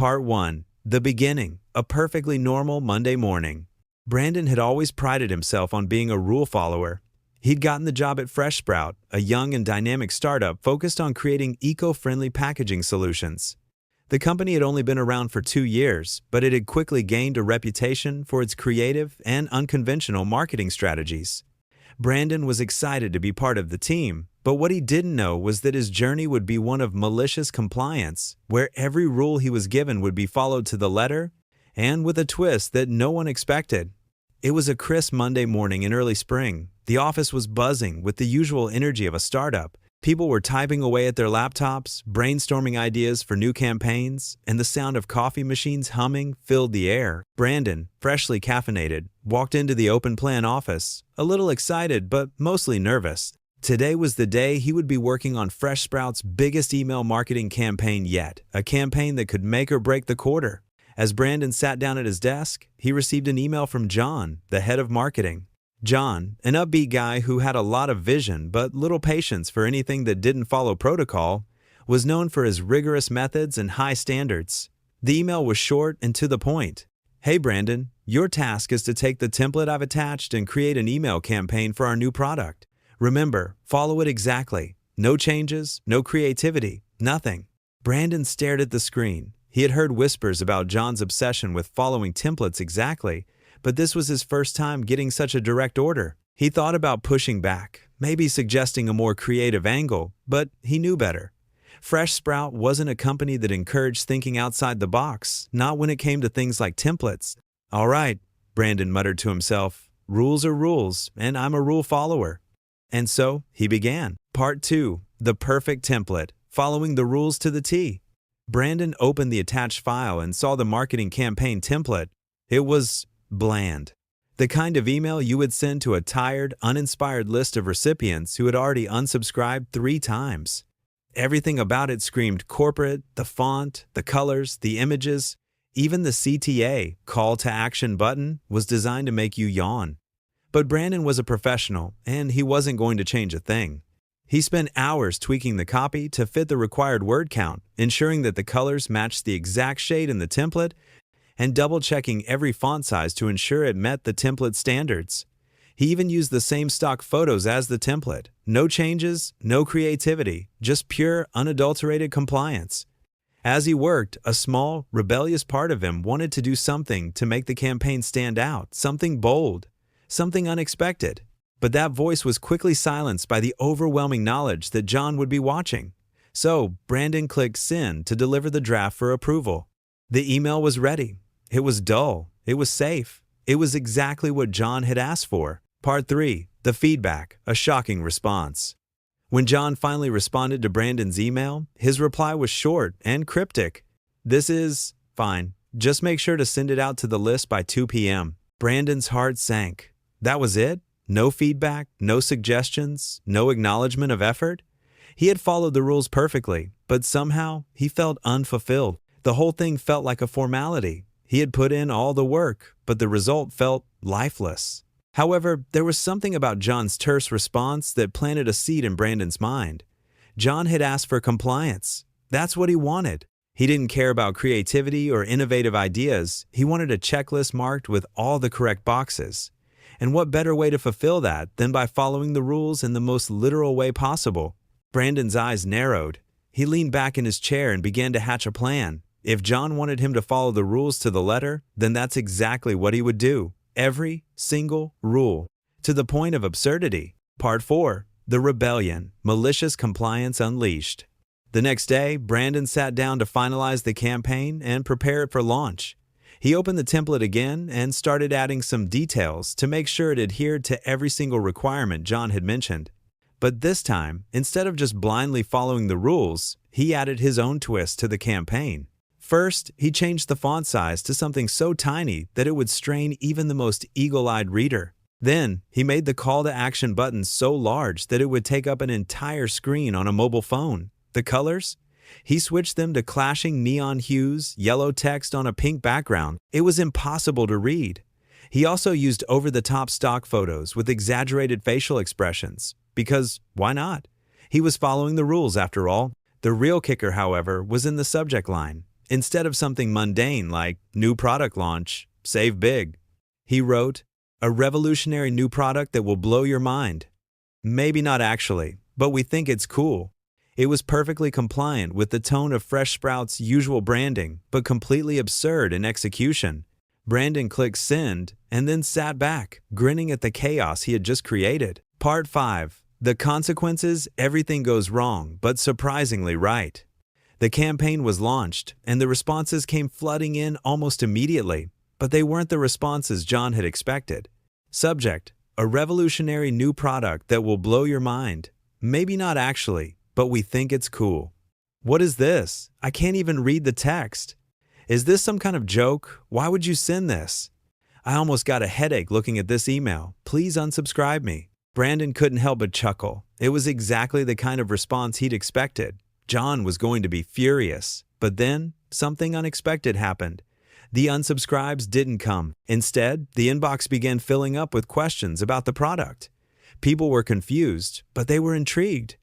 Part 1. The Beginning, a perfectly normal Monday morning. Brandon had always prided himself on being a rule follower. He'd gotten the job at Fresh Sprout, a young and dynamic startup focused on creating eco-friendly packaging solutions. The company had only been around for 2 years, but it had quickly gained a reputation for its creative and unconventional marketing strategies. Brandon was excited to be part of the team, but what he didn't know was that his journey would be one of malicious compliance, where every rule he was given would be followed to the letter, and with a twist that no one expected. It was a crisp Monday morning in early spring. The office was buzzing with the usual energy of a startup. People were typing away at their laptops, brainstorming ideas for new campaigns, and the sound of coffee machines humming filled the air. Brandon, freshly caffeinated, walked into the open-plan office, a little excited but mostly nervous. Today was the day he would be working on Fresh Sprout's biggest email marketing campaign yet, a campaign that could make or break the quarter. As Brandon sat down at his desk, he received an email from John, the head of marketing. John, an upbeat guy who had a lot of vision but little patience for anything that didn't follow protocol, was known for his rigorous methods and high standards. The email was short and to the point. "Hey Brandon, your task is to take the template I've attached and create an email campaign for our new product. Remember, follow it exactly. No changes, no creativity, nothing." Brandon stared at the screen. He had heard whispers about John's obsession with following templates exactly, but this was his first time getting such a direct order. He thought about pushing back, maybe suggesting a more creative angle, but he knew better. Fresh Sprout wasn't a company that encouraged thinking outside the box, not when it came to things like templates. "All right," Brandon muttered to himself, "rules are rules, and I'm a rule follower." And so he began. Part 2. The Perfect Template, Following the Rules to the T. Brandon opened the attached file and saw the marketing campaign template. It was bland. The kind of email you would send to a tired, uninspired list of recipients who had already unsubscribed 3 times. Everything about it screamed corporate: the font, the colors, the images. Even the CTA, call to action button, was designed to make you yawn. But Brandon was a professional, and he wasn't going to change a thing. He spent hours tweaking the copy to fit the required word count, ensuring that the colors matched the exact shade in the template, and double-checking every font size to ensure it met the template standards. He even used the same stock photos as the template. No changes, no creativity, just pure, unadulterated compliance. As he worked, a small, rebellious part of him wanted to do something to make the campaign stand out, something bold, something unexpected. But that voice was quickly silenced by the overwhelming knowledge that John would be watching. So, Brandon clicked Send to deliver the draft for approval. The email was ready. It was dull. It was safe. It was exactly what John had asked for. Part 3. The Feedback, a Shocking Response. When John finally responded to Brandon's email, his reply was short and cryptic. "This is fine. Just make sure to send it out to the list by 2 p.m. Brandon's heart sank. That was it? No feedback, no suggestions, no acknowledgement of effort? He had followed the rules perfectly, but somehow he felt unfulfilled. The whole thing felt like a formality. He had put in all the work, but the result felt lifeless. However, there was something about John's terse response that planted a seed in Brandon's mind. John had asked for compliance. That's what he wanted. He didn't care about creativity or innovative ideas. He wanted a checklist marked with all the correct boxes. And what better way to fulfill that than by following the rules in the most literal way possible? Brandon's eyes narrowed. He leaned back in his chair and began to hatch a plan. If John wanted him to follow the rules to the letter, then that's exactly what he would do. Every single rule. To the point of absurdity. Part 4. The Rebellion, Malicious Compliance Unleashed. The next day, Brandon sat down to finalize the campaign and prepare it for launch. He opened the template again and started adding some details to make sure it adhered to every single requirement John had mentioned. But this time, instead of just blindly following the rules, he added his own twist to the campaign. First, he changed the font size to something so tiny that it would strain even the most eagle-eyed reader. Then, he made the call to action button so large that it would take up an entire screen on a mobile phone. The colors? He switched them to clashing neon hues, yellow text on a pink background. It was impossible to read. He also used over-the-top stock photos with exaggerated facial expressions. Because, why not? He was following the rules after all. The real kicker, however, was in the subject line. Instead of something mundane like new product launch, save big, he wrote, a revolutionary new product that will blow your mind. Maybe not actually, but we think it's cool. It was perfectly compliant with the tone of Fresh Sprout's usual branding, but completely absurd in execution. Brandon clicked send and then sat back, grinning at the chaos he had just created. Part 5. The consequences, everything goes wrong, but surprisingly right. The campaign was launched, and the responses came flooding in almost immediately, but they weren't the responses John had expected. Subject: a revolutionary new product that will blow your mind. Maybe not actually, but we think it's cool. What is this? I can't even read the text. Is this some kind of joke? Why would you send this? I almost got a headache looking at this email. Please unsubscribe me. Brandon couldn't help but chuckle. It was exactly the kind of response he'd expected. John was going to be furious. But then, something unexpected happened. The unsubscribes didn't come. Instead, the inbox began filling up with questions about the product. People were confused, but they were intrigued.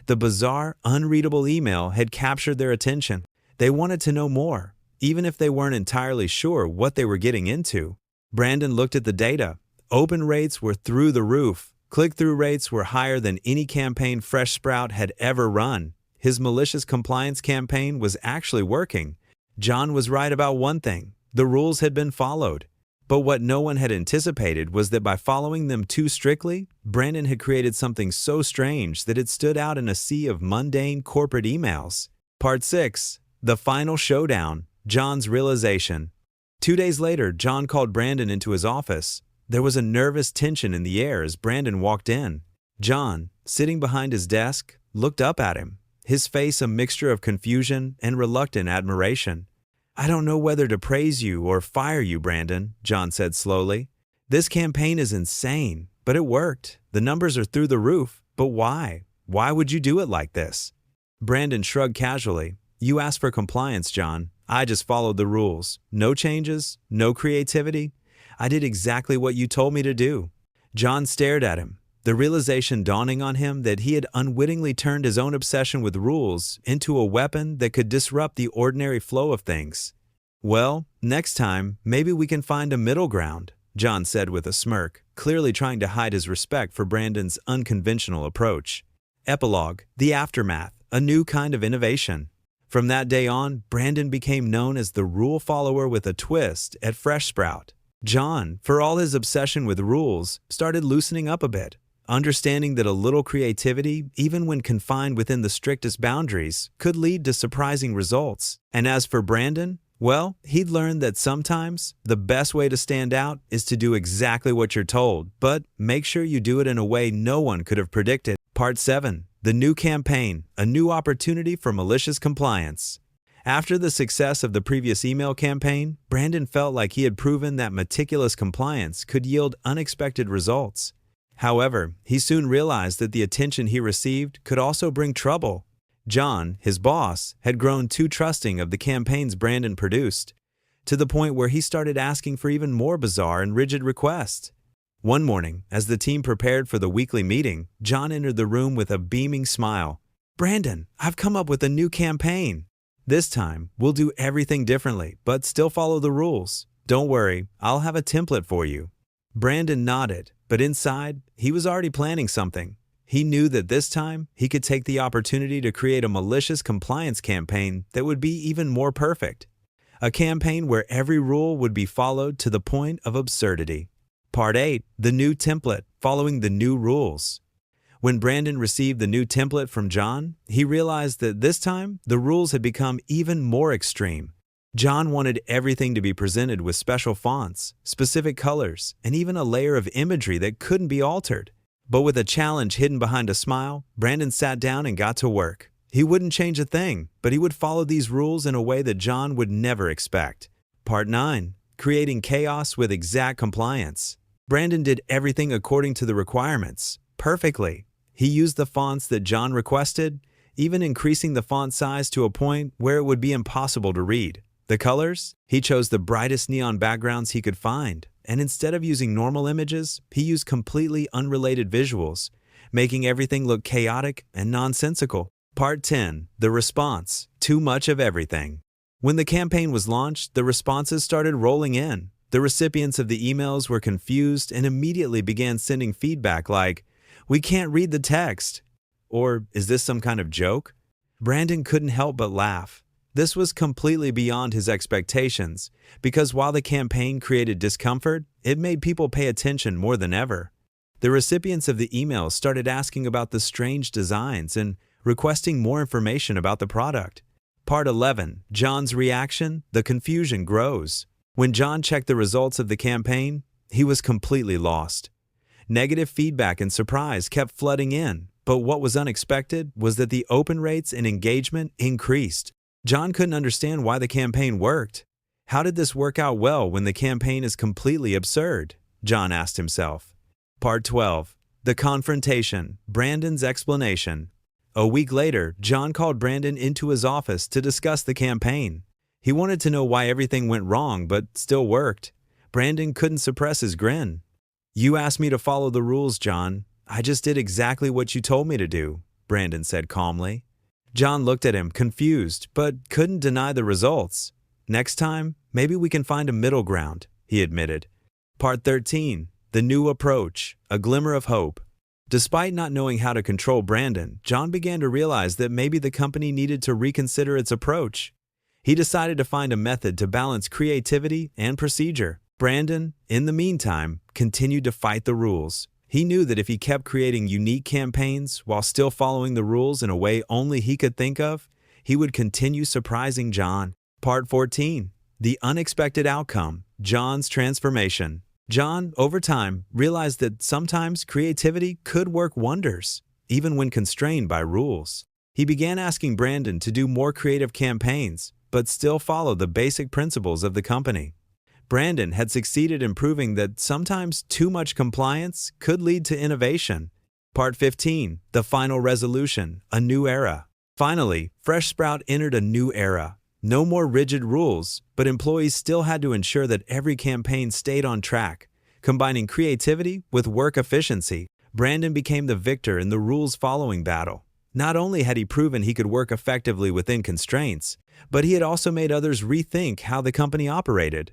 The bizarre, unreadable email had captured their attention. They wanted to know more, even if they weren't entirely sure what they were getting into. Brandon looked at the data. Open rates were through the roof. Click-through rates were higher than any campaign Fresh Sprout had ever run. His malicious compliance campaign was actually working. John was right about one thing: the rules had been followed. But what no one had anticipated was that by following them too strictly, Brandon had created something so strange that it stood out in a sea of mundane corporate emails. Part 6. The Final Showdown. John's Realization. 2 days later, John called Brandon into his office. There was a nervous tension in the air as Brandon walked in. John, sitting behind his desk, looked up at him, his face a mixture of confusion and reluctant admiration. I don't know whether to praise you or fire you, Brandon, John said slowly. This campaign is insane, but it worked. The numbers are through the roof, but why? Why would you do it like this? Brandon shrugged casually. You asked for compliance, John. I just followed the rules. No changes, no creativity. I did exactly what you told me to do. John stared at him, the realization dawning on him that he had unwittingly turned his own obsession with rules into a weapon that could disrupt the ordinary flow of things. Well, next time, maybe we can find a middle ground, John said with a smirk, clearly trying to hide his respect for Brandon's unconventional approach. Epilogue: the aftermath, a new kind of innovation. From that day on, Brandon became known as the rule follower with a twist at Fresh Sprout. John, for all his obsession with rules, started loosening up a bit, understanding that a little creativity, even when confined within the strictest boundaries, could lead to surprising results. And as for Brandon, well, he'd learned that sometimes the best way to stand out is to do exactly what you're told, but make sure you do it in a way no one could have predicted. Part 7. The New Campaign, a new opportunity for malicious compliance. After the success of the previous email campaign, Brandon felt like he had proven that meticulous compliance could yield unexpected results. However, he soon realized that the attention he received could also bring trouble. John, his boss, had grown too trusting of the campaigns Brandon produced, to the point where he started asking for even more bizarre and rigid requests. One morning, as the team prepared for the weekly meeting, John entered the room with a beaming smile. Brandon, I've come up with a new campaign. This time, we'll do everything differently, but still follow the rules. Don't worry, I'll have a template for you. Brandon nodded, but inside, he was already planning something. He knew that this time, he could take the opportunity to create a malicious compliance campaign that would be even more perfect. A campaign where every rule would be followed to the point of absurdity. Part 8. The New Template, Following the New Rules. When Brandon received the new template from John, he realized that this time, the rules had become even more extreme. John wanted everything to be presented with special fonts, specific colors, and even a layer of imagery that couldn't be altered. But with a challenge hidden behind a smile, Brandon sat down and got to work. He wouldn't change a thing, but he would follow these rules in a way that John would never expect. Part 9. Creating Chaos with Exact Compliance. Brandon did everything according to the requirements, perfectly. He used the fonts that John requested, even increasing the font size to a point where it would be impossible to read. The colors? He chose the brightest neon backgrounds he could find, and instead of using normal images, he used completely unrelated visuals, making everything look chaotic and nonsensical. Part 10. The Response: Too Much of Everything. When the campaign was launched, the responses started rolling in. The recipients of the emails were confused and immediately began sending feedback like, "We can't read the text," or "Is this some kind of joke?" Brandon couldn't help but laugh. This was completely beyond his expectations, because while the campaign created discomfort, it made people pay attention more than ever. The recipients of the emails started asking about the strange designs and requesting more information about the product. Part 11. John's reaction, the confusion grows. When John checked the results of the campaign, he was completely lost. Negative feedback and surprise kept flooding in, but what was unexpected was that the open rates and engagement increased. John couldn't understand why the campaign worked. How did this work out well when the campaign is completely absurd? John asked himself. Part 12. The confrontation, Brandon's explanation. A week later, John called Brandon into his office to discuss the campaign. He wanted to know why everything went wrong but still worked. Brandon couldn't suppress his grin. "You asked me to follow the rules, John. I just did exactly what you told me to do," Brandon said calmly. John looked at him, confused, but couldn't deny the results. "Next time, maybe we can find a middle ground," he admitted. Part 13. The new approach, a glimmer of hope. Despite not knowing how to control Brandon, John began to realize that maybe the company needed to reconsider its approach. He decided to find a method to balance creativity and procedure. Brandon, in the meantime, continued to fight the rules. He knew that if he kept creating unique campaigns while still following the rules in a way only he could think of, he would continue surprising John. Part 14. The unexpected outcome, John's transformation. John, over time, realized that sometimes creativity could work wonders, even when constrained by rules. He began asking Brandon to do more creative campaigns, but still follow the basic principles of the company. Brandon had succeeded in proving that sometimes too much compliance could lead to innovation. Part 15. The final resolution, a new era. Finally, Fresh Sprout entered a new era. No more rigid rules, but employees still had to ensure that every campaign stayed on track. Combining creativity with work efficiency, Brandon became the victor in the rules-following battle. Not only had he proven he could work effectively within constraints, but he had also made others rethink how the company operated.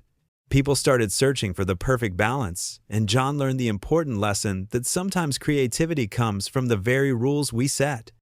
People started searching for the perfect balance, and John learned the important lesson that sometimes creativity comes from the very rules we set.